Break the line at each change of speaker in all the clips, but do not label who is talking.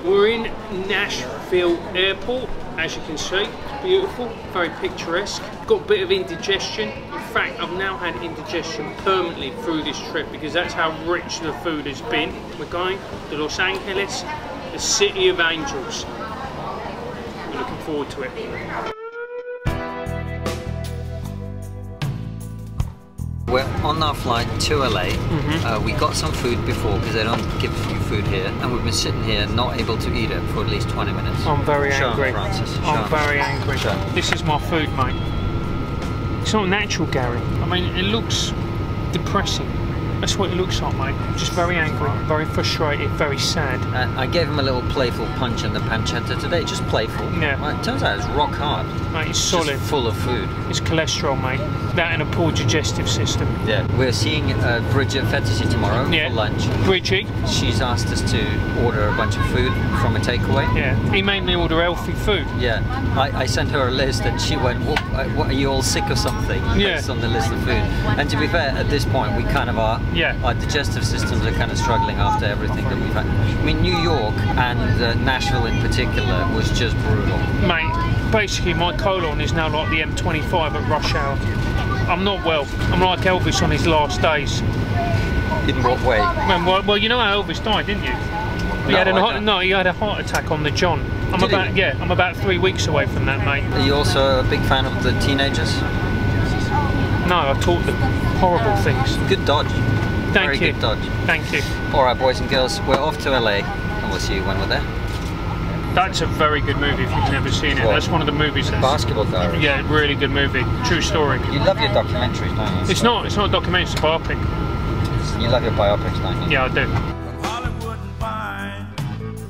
We're in Nashville Airport, as you can see. It's beautiful, very picturesque. Got a bit of indigestion. In fact, I've now had indigestion permanently through this trip because that's how rich the food has been. We're going to Los Angeles, the city of angels. We're looking forward to it.
We're on our flight to LA. We got some food before because they don't give you food here, and we've been sitting here not able to eat it for at least 20 minutes.
I'm very angry.
Francis.
I'm very angry. This is my food, mate. It's not natural, Gary. I mean, it looks depressing. That's what it looks like, mate. I'm just very angry, very frustrated, very sad.
I gave him a little playful punch in the pancetta today, just playful.
Yeah.
Well, it turns out it's rock hard.
Mate, it's solid.
Just full of food.
It's cholesterol, mate. That and a poor digestive system.
Yeah. We're seeing Bridget Fetisi tomorrow for lunch.
Bridgie.
She's asked us to order a bunch of food from a takeaway.
Yeah. He made me order healthy food.
Yeah. I sent her a list and she went, what, are you all sick or something?
Yeah.
Based on the list of food. And to be fair, at this point, we kind of are.
Yeah.
Our digestive systems are kind of struggling after everything that we've had. I mean, New York and Nashville in particular was just brutal. Mate,
basically my colon is now like the M25 at rush hour. I'm not well. I'm like Elvis on his last days.
In what way?
Well, you know how Elvis died, didn't you? He had a heart attack on the John. I'm about 3 weeks away from that, mate.
Are you also a big fan of the teenagers?
No, I taught them horrible things.
Good dodge.
Thank you.
Very good dodge.
Thank you.
Alright, boys and girls, we're off to LA and we'll see you when we're there.
That's a very good movie if you've never seen it. What? That's one of the movies that's...
Basketball Diaries.
Yeah, really good movie. True story.
You love your documentaries, don't you?
It's not a documentary, it's a biopic.
You love your biopics, don't you?
Yeah, I do.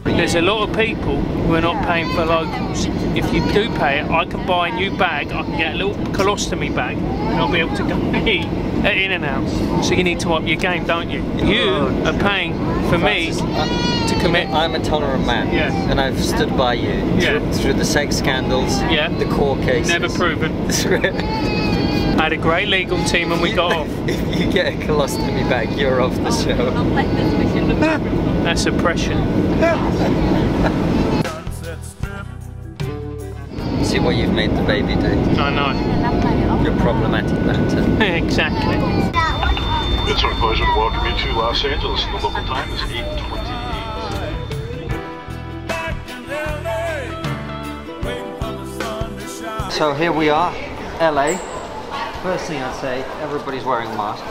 There's a lot of people who are not paying for locals. If you do pay it, I can buy a new bag, I can get a little colostomy bag, and I'll be able to go eat at In-N-Out. So you need to up your game, don't you? You are paying for Francis, me to commit.
I'm a tolerant man, and I've stood by you through the sex scandals, the court cases.
Never proven. I had a great legal team and we got off.
If you get a colostomy bag, you're off the show.
That's oppression.
See what you've made the baby do.
I know.
You're problematic banter.
Exactly.
It's our pleasure to welcome you to Los Angeles. The local time is 8:28.
So here we are, LA. First thing I'd say, everybody's wearing masks.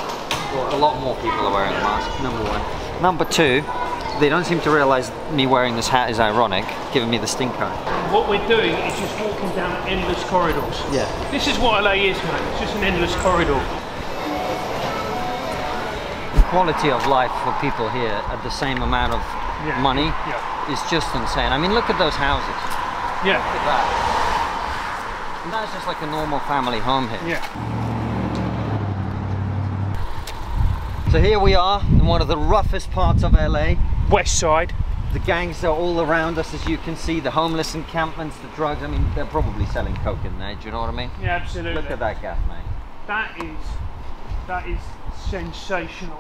Well, a lot more people are wearing masks, number one. Number two, they don't seem to realise me wearing this hat is ironic, giving me the stink eye.
What we're doing is just walking down endless corridors.
Yeah.
This is what LA is, mate. It's just an endless corridor.
The quality of life for people here at the same amount of money is just insane. I mean, look at those houses.
Yeah.
Look at that. And that's just like a normal family home here.
Yeah.
So here we are in one of the roughest parts of LA.
West Side.
The gangs are all around us, as you can see. The homeless encampments, the drugs. I mean, they're probably selling coke in there. Do you know what I mean?
Yeah, absolutely.
Look at that gaff, mate.
That is sensational.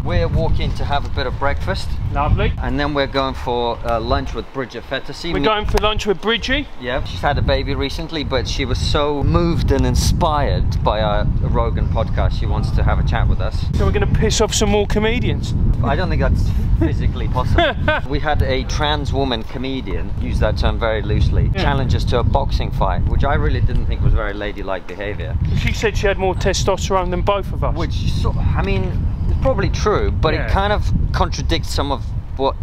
We're walking to have a bit of breakfast.
Lovely.
And then we're going for lunch with Bridget Fetisi.
We're going for lunch with Bridgie.
Yeah, she's had a baby recently, but she was so moved and inspired by our Rogan podcast, she wants to have a chat with us.
So we're going to piss off some more comedians.
I don't think that's physically possible. We had a trans woman comedian, use that term very loosely, challenge us to a boxing fight, which I really didn't think was very ladylike behaviour.
She said she had more testosterone than both of us.
Which, I mean, it's probably true, but it kind of contradicts some of what...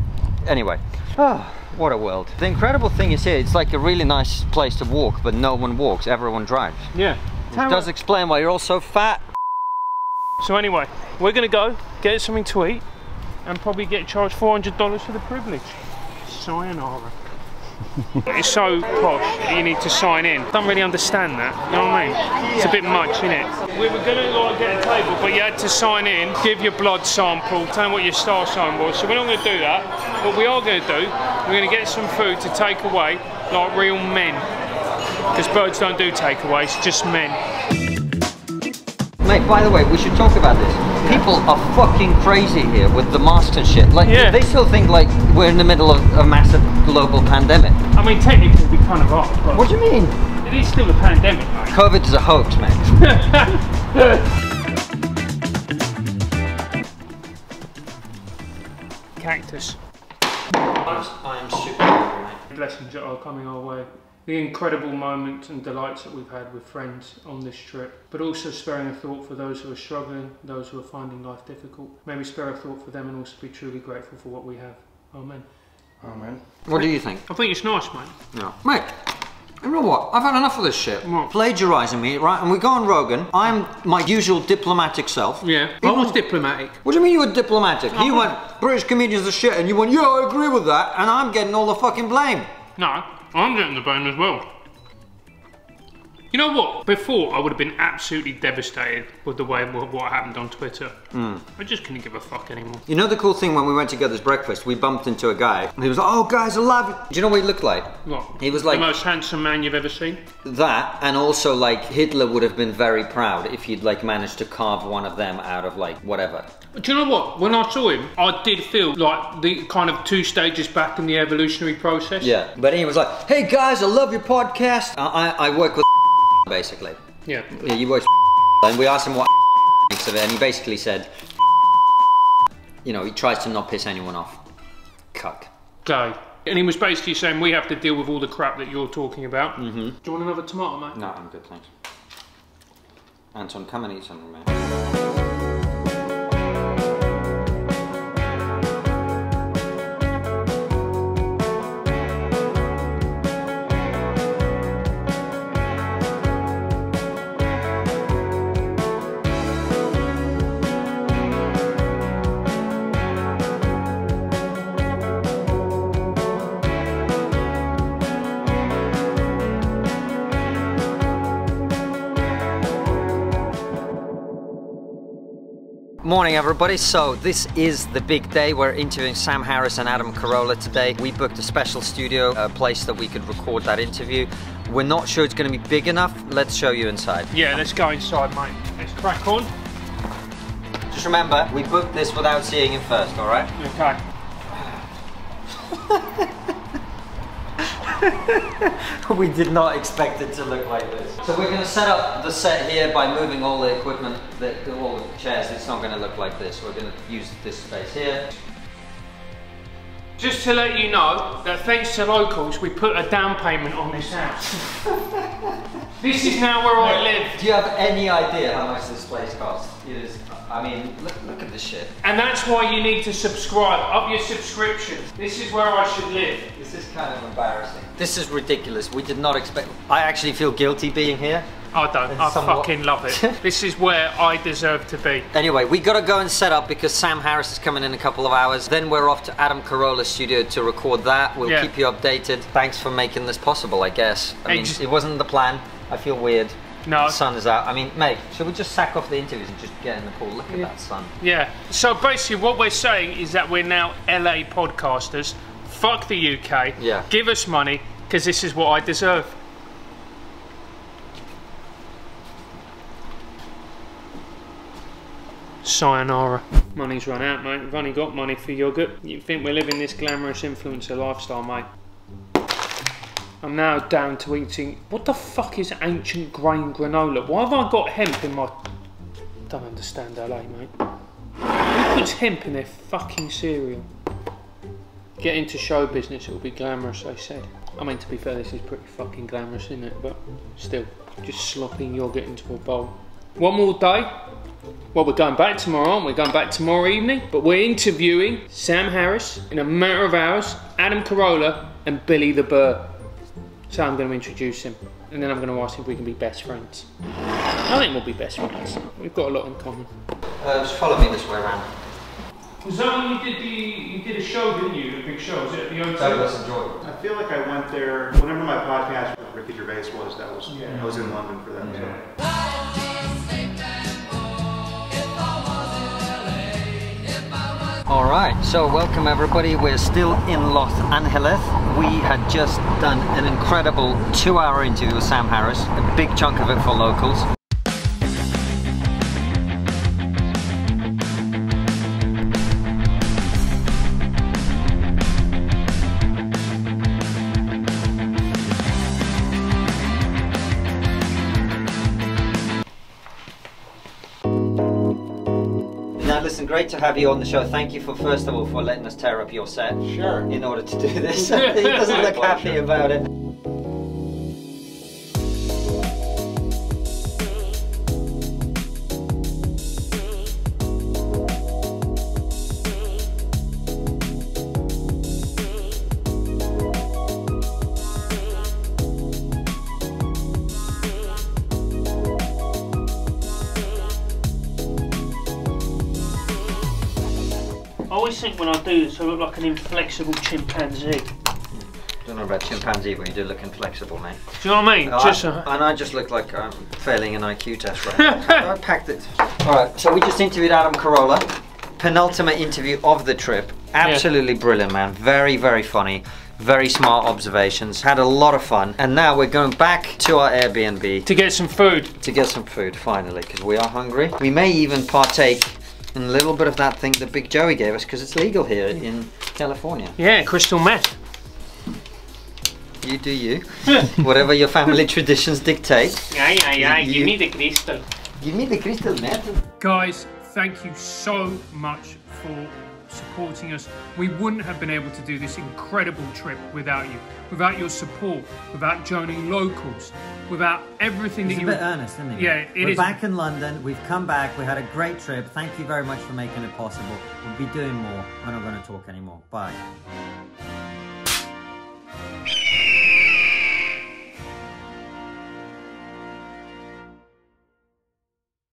Anyway. Oh, what a world. The incredible thing is here, it's like a really nice place to walk, but no one walks, everyone drives.
Yeah.
It does explain why you're all so fat.
So anyway, we're going to go get something to eat and probably get charged $400 for the privilege. Sayonara. It's so posh that you need to sign in. Don't really understand that, you know what I mean? It's a bit much, isn't it? We were going to like get a table, but you had to sign in, give your blood sample, tell them what your star sign was. So we're not going to do that. What we are going to do, we're going to get some food to take away like real men. Because birds don't do takeaways, just men.
Mate, by the way, we should talk about this. People are fucking crazy here with the masks and shit. Like,
Yeah.
they still think like we're in the middle of a massive global pandemic.
I mean, technically we kind of are. But
What do you mean?
it is still a pandemic, mate.
COVID is a hoax, mate.
Cactus.
I am super hungry, mate.
Blessings that are coming our way. The incredible moments and delights that we've had with friends on this trip, but also sparing a thought for those who are struggling, those who are finding life difficult. May we spare a thought for them and also be truly grateful for what we have. Amen.
Amen.
What do you think?
I think it's nice, mate.
Yeah. Mate, you know what? I've had enough of this shit.
What?
Plagiarising me, right? And we go on Rogan. I'm my usual diplomatic self.
Yeah. I was diplomatic.
What do you mean you were diplomatic? You went, British comedians are shit, and you went, yeah, I agree with that, and I'm getting all the fucking blame.
No, I'm getting the blame as well. You know what? Before I would have been absolutely devastated with the way what happened on Twitter. I just couldn't give a fuck anymore.
You know the cool thing when we went to get this breakfast, we bumped into a guy, and he was like, oh guys, I love you. Do you know what he looked like?
What?
He was like
the most handsome man you've ever seen?
that, and also like Hitler would have been very proud if he'd like managed to carve one of them out of like whatever.
Do you know what? When I saw him, I did feel like the kind of 2 stages back in the evolutionary process.
Yeah, but he was like, hey guys, I love your podcast. I work with basically.
Yeah.
Yeah, you work and we asked him what thinks of it, and he basically said, you know, he tries to not piss anyone off. Cuck.
Okay. And he was basically saying we have to deal with all the crap that you're talking about. Do you want another tomato, mate?
No, I'm good, thanks. Anton, come and eat something, man. Morning everybody, so this is the big day. We're interviewing Sam Harris and Adam Carolla today. We booked a special studio, a place that we could record that interview. We're not sure it's going to be big enough. Let's show you inside.
Yeah, let's go inside, mate. Let's crack on.
Just remember, we booked this without seeing him first, alright?
Okay.
We did not expect it to look like this. So we're going to set up the set here by moving all the equipment, all the chairs. It's not going to look like this. We're going to use this space here.
Just to let you know that thanks to locals, we put a down payment on this house. This is now where I live.
Do you have any idea how much this place costs? It is, I mean, look at this shit.
And that's why you need to subscribe. Up your subscription. This is where I should live.
This is kind of embarrassing. This is ridiculous. We did not expect. I actually feel guilty being here.
I don't. I fucking love it. This is where I deserve to be.
Anyway, we gotta go and set up because Sam Harris is coming in a couple of hours. Then we're off to Adam Carolla's studio to record that. We'll keep you updated. Thanks for making this possible, I guess. I mean, it wasn't the plan. I feel weird.
No.
The sun is out. I mean, mate, should we just sack off the interviews and just get in the pool? Look at that sun.
Yeah. So basically what we're saying is that we're now LA podcasters. Fuck the UK.
Yeah.
Give us money, because this is what I deserve. Sayonara. Money's run out, mate. We've only got money for yogurt. You think we're living this glamorous influencer lifestyle, mate? I'm now down to eating... What the fuck is ancient grain granola? Why have I got hemp in my... Don't understand LA, mate. Who puts hemp in their fucking cereal? Get into show business, it'll be glamorous, they said. I mean, to be fair, this is pretty fucking glamorous, isn't it? But still, just slopping yogurt into a bowl. One more day. Well, we're going back tomorrow, aren't we? We're going back tomorrow evening. But we're interviewing Sam Harris in a matter of hours, Adam Carolla and Billy the Burr. So I'm going to introduce him. And then I'm going to ask if we can be best friends. I think we'll be best friends. We've got a lot in common.
Just follow me this way around.
Was that when you did a show, didn't you? A big show, was it at the hotel?
Douglas and Jordan.
I feel like I went there whenever my podcast with Ricky Gervais was. I was in London for that. So.
Alright, so welcome everybody. We're still in Los Angeles. We had just done an incredible 2-hour interview with Sam Harris, a big chunk of it for locals. great to have you on the show. Thank you for, first of all, for letting us tear up your set.
Sure.
In order to do this. He doesn't look happy about it.
I always think when I do this I look like an inflexible chimpanzee.
Don't know about chimpanzee, but you do look inflexible, mate.
Do you know what I mean?
And I just look like I'm failing an IQ test right now. I packed it. Alright, so we just interviewed Adam Carolla. Penultimate interview of the trip. Absolutely brilliant, man. Very, very funny. Very smart observations. Had a lot of fun. And now we're going back to our Airbnb.
To get some food.
To get some food, finally, because we are hungry. We may even partake in a little bit of that thing that Big Joey gave us, because it's legal here in California.
Yeah, crystal meth.
You do you. Whatever your family traditions dictate.
Yeah, give me the crystal.
Give me the crystal meth.
Guys, thank you so much for supporting us. We wouldn't have been able to do this incredible trip without you, without your support, without joining locals, without everything that you...
It's a bit earnest, isn't it?
Yeah, it is.
We're back in London, we've come back, we had a great trip. Thank you very much for making it possible. We'll be doing more. We're not going to talk anymore. Bye.